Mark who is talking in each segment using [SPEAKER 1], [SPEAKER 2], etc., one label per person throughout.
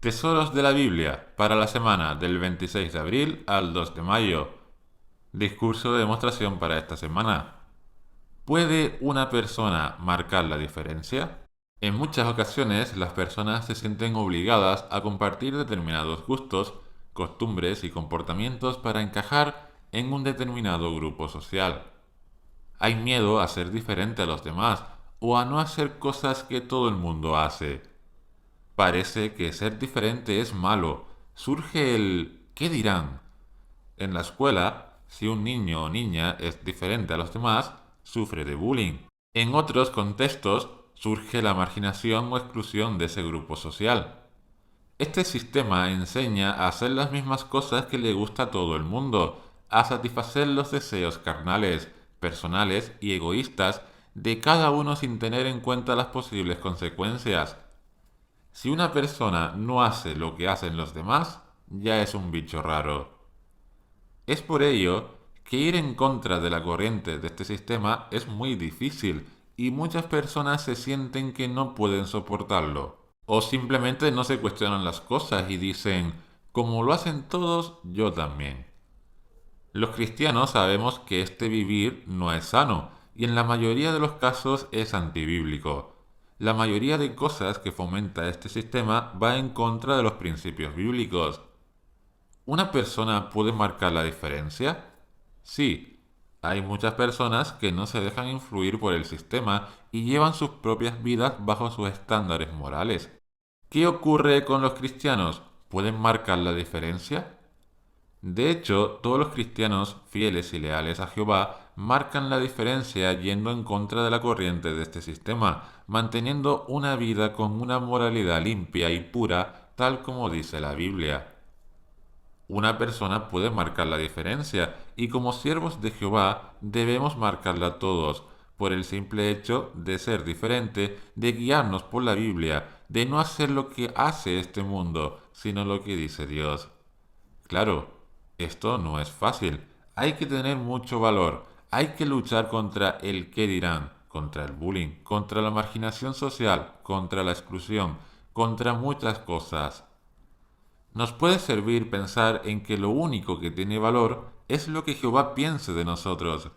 [SPEAKER 1] Tesoros de la Biblia para la semana del 26 de abril al 2 de mayo. Discurso de demostración para esta semana. ¿Puede una persona marcar la diferencia? En muchas ocasiones las personas se sienten obligadas a compartir determinados gustos, costumbres y comportamientos para encajar en un determinado grupo social. Hay miedo a ser diferente a los demás o a no hacer cosas que todo el mundo hace. Parece que ser diferente es malo. Surge el ¿qué dirán? En la escuela, si un niño o niña es diferente a los demás, sufre de bullying. En otros contextos, surge la marginación o exclusión de ese grupo social. Este sistema enseña a hacer las mismas cosas que le gusta a todo el mundo, a satisfacer los deseos carnales, personales y egoístas de cada uno sin tener en cuenta las posibles consecuencias. Si una persona no hace lo que hacen los demás, ya es un bicho raro. Es por ello que ir en contra de la corriente de este sistema es muy difícil y muchas personas se sienten que no pueden soportarlo. O simplemente no se cuestionan las cosas y dicen, como lo hacen todos, yo también. Los cristianos sabemos que este vivir no es sano y en la mayoría de los casos es antibíblico. La mayoría de cosas que fomenta este sistema va en contra de los principios bíblicos. ¿Una persona puede marcar la diferencia? Sí, hay muchas personas que no se dejan influir por el sistema y llevan sus propias vidas bajo sus estándares morales. ¿Qué ocurre con los cristianos? ¿Pueden marcar la diferencia? De hecho, todos los cristianos fieles y leales a Jehová marcan la diferencia yendo en contra de la corriente de este sistema, manteniendo una vida con una moralidad limpia y pura, tal como dice la Biblia. Una persona puede marcar la diferencia y como siervos de Jehová debemos marcarla todos, por el simple hecho de ser diferente, de guiarnos por la Biblia, de no hacer lo que hace este mundo, sino lo que dice Dios. Claro, esto no es fácil. Hay que tener mucho valor. Hay que luchar contra el qué dirán, contra el bullying, contra la marginación social, contra la exclusión, contra muchas cosas. Nos puede servir pensar en que lo único que tiene valor es lo que Jehová piense de nosotros,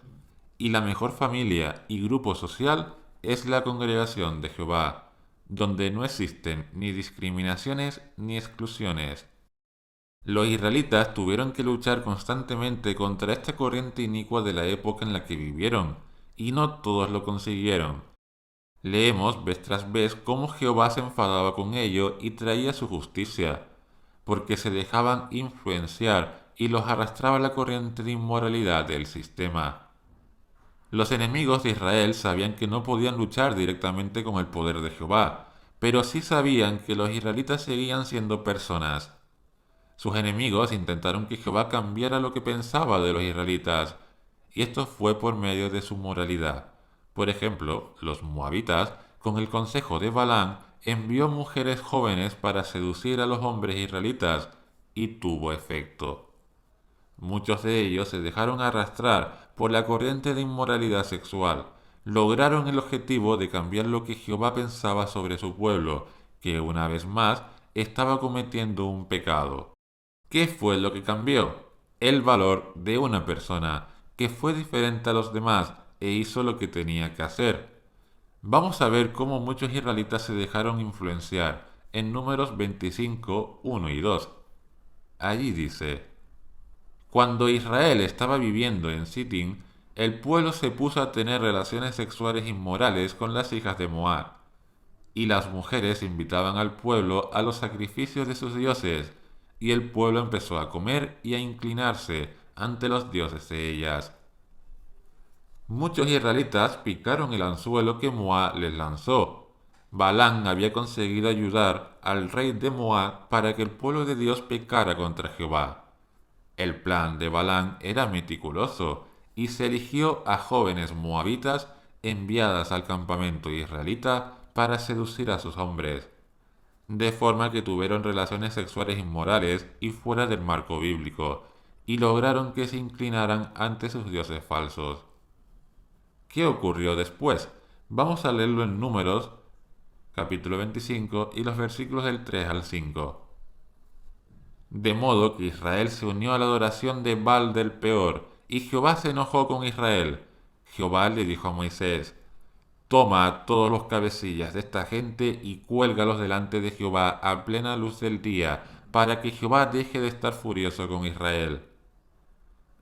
[SPEAKER 1] y la mejor familia y grupo social es la congregación de Jehová, donde no existen ni discriminaciones ni exclusiones. Los israelitas tuvieron que luchar constantemente contra esta corriente inicua de la época en la que vivieron, y no todos lo consiguieron. Leemos vez tras vez cómo Jehová se enfadaba con ellos y traía su justicia, porque se dejaban influenciar y los arrastraba la corriente de inmoralidad del sistema. Los enemigos de Israel sabían que no podían luchar directamente con el poder de Jehová, pero sí sabían que los israelitas seguían siendo personas. Sus enemigos intentaron que Jehová cambiara lo que pensaba de los israelitas, y esto fue por medio de su moralidad. Por ejemplo, los moabitas, con el consejo de Balaam, envió mujeres jóvenes para seducir a los hombres israelitas, y tuvo efecto. Muchos de ellos se dejaron arrastrar por la corriente de inmoralidad sexual. Lograron el objetivo de cambiar lo que Jehová pensaba sobre su pueblo, que una vez más estaba cometiendo un pecado. ¿Qué fue lo que cambió? El valor de una persona que fue diferente a los demás e hizo lo que tenía que hacer. Vamos a ver cómo muchos israelitas se dejaron influenciar en Números 25, 1 y 2. Allí dice, cuando Israel estaba viviendo en Sittim, el pueblo se puso a tener relaciones sexuales inmorales con las hijas de Moab, y las mujeres invitaban al pueblo a los sacrificios de sus dioses, y el pueblo empezó a comer y a inclinarse ante los dioses de ellas. Muchos israelitas picaron el anzuelo que Moab les lanzó. Balán había conseguido ayudar al rey de Moab para que el pueblo de Dios pecara contra Jehová. El plan de Balán era meticuloso y se eligió a jóvenes moabitas enviadas al campamento israelita para seducir a sus hombres, de forma que tuvieron relaciones sexuales inmorales y fuera del marco bíblico, y lograron que se inclinaran ante sus dioses falsos. ¿Qué ocurrió después? Vamos a leerlo en Números, capítulo 25, y los versículos del 3 al 5. De modo que Israel se unió a la adoración de Baal del Peor, y Jehová se enojó con Israel. Jehová le dijo a Moisés: Toma a todos los cabecillas de esta gente y cuélgalos delante de Jehová a plena luz del día, para que Jehová deje de estar furioso con Israel.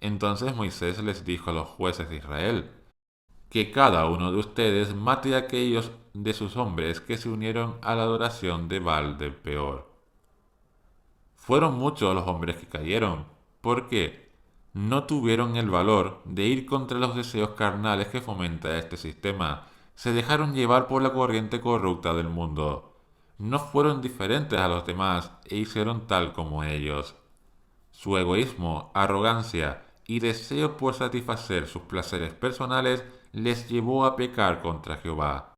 [SPEAKER 1] Entonces Moisés les dijo a los jueces de Israel: Que cada uno de ustedes mate a aquellos de sus hombres que se unieron a la adoración de Baal del Peor. Fueron muchos los hombres que cayeron, porque no tuvieron el valor de ir contra los deseos carnales que fomenta este sistema. Se dejaron llevar por la corriente corrupta del mundo. No fueron diferentes a los demás e hicieron tal como ellos. Su egoísmo, arrogancia y deseo por satisfacer sus placeres personales les llevó a pecar contra Jehová.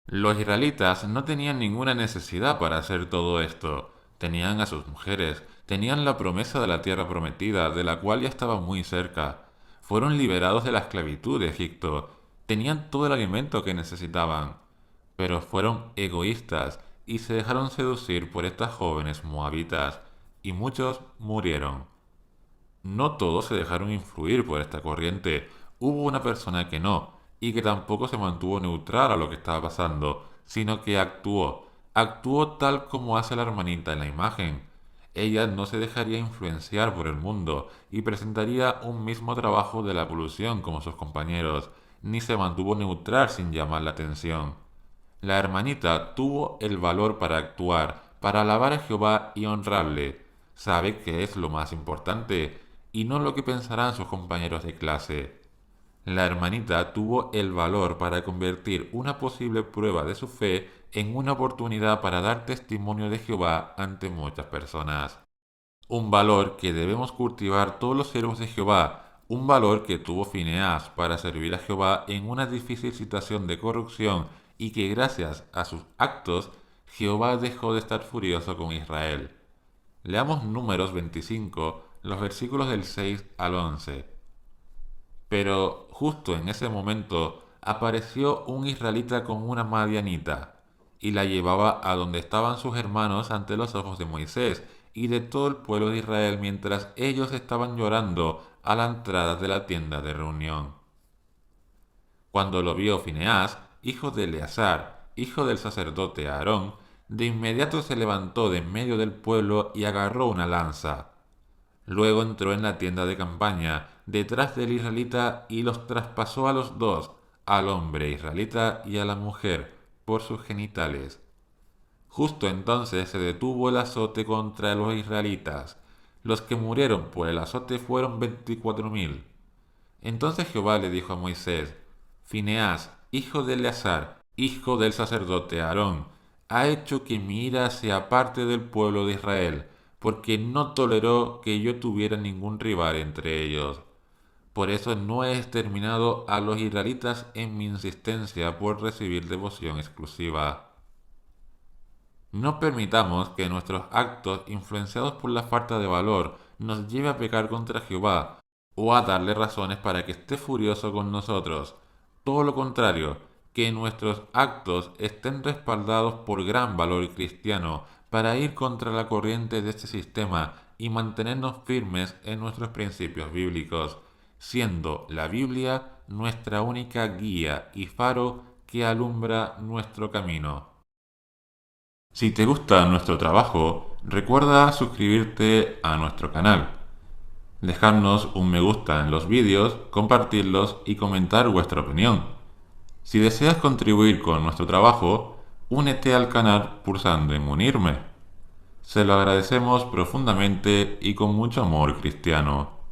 [SPEAKER 1] Los israelitas no tenían ninguna necesidad para hacer todo esto. Tenían a sus mujeres, tenían la promesa de la tierra prometida, de la cual ya estaba muy cerca. Fueron liberados de la esclavitud de Egipto. Tenían todo el alimento que necesitaban. Pero fueron egoístas y se dejaron seducir por estas jóvenes moabitas, y muchos murieron. No todos se dejaron influir por esta corriente. Hubo una persona que no, y que tampoco se mantuvo neutral a lo que estaba pasando, sino que actuó. Actuó tal como hace la hermanita en la imagen. Ella no se dejaría influenciar por el mundo y presentaría un mismo trabajo de la evolución como sus compañeros, ni se mantuvo neutral sin llamar la atención. La hermanita tuvo el valor para actuar, para alabar a Jehová y honrarle. Sabe que es lo más importante, y no lo que pensarán sus compañeros de clase. La hermanita tuvo el valor para convertir una posible prueba de su fe en una oportunidad para dar testimonio de Jehová ante muchas personas. Un valor que debemos cultivar todos los siervos de Jehová, un valor que tuvo Fineás para servir a Jehová en una difícil situación de corrupción y que gracias a sus actos Jehová dejó de estar furioso con Israel. Leamos Números 25, los versículos del 6 al 11. Pero justo en ese momento apareció un israelita con una madianita, y la llevaba a donde estaban sus hermanos ante los ojos de Moisés y de todo el pueblo de Israel mientras ellos estaban llorando a la entrada de la tienda de reunión. Cuando lo vio Fineás, hijo de Eleazar, hijo del sacerdote Aarón, de inmediato se levantó de en medio del pueblo y agarró una lanza. Luego entró en la tienda de campaña, detrás del israelita, y los traspasó a los dos, al hombre israelita y a la mujer, por sus genitales. Justo entonces se detuvo el azote contra los israelitas. Los que murieron por el azote fueron 24,000. Entonces Jehová le dijo a Moisés: Fineás, hijo de Eleazar, hijo del sacerdote Aarón, ha hecho que mi ira se aparte del pueblo de Israel, porque no toleró que yo tuviera ningún rival entre ellos. Por eso no he exterminado a los israelitas en mi insistencia por recibir devoción exclusiva. No permitamos que nuestros actos, influenciados por la falta de valor, nos lleve a pecar contra Jehová o a darle razones para que esté furioso con nosotros. Todo lo contrario, que nuestros actos estén respaldados por gran valor cristiano para ir contra la corriente de este sistema y mantenernos firmes en nuestros principios bíblicos, siendo la Biblia nuestra única guía y faro que alumbra nuestro camino. Si te gusta nuestro trabajo, recuerda suscribirte a nuestro canal, dejarnos un me gusta en los vídeos, compartirlos y comentar vuestra opinión. Si deseas contribuir con nuestro trabajo, únete al canal pulsando en unirme. Se lo agradecemos profundamente y con mucho amor cristiano.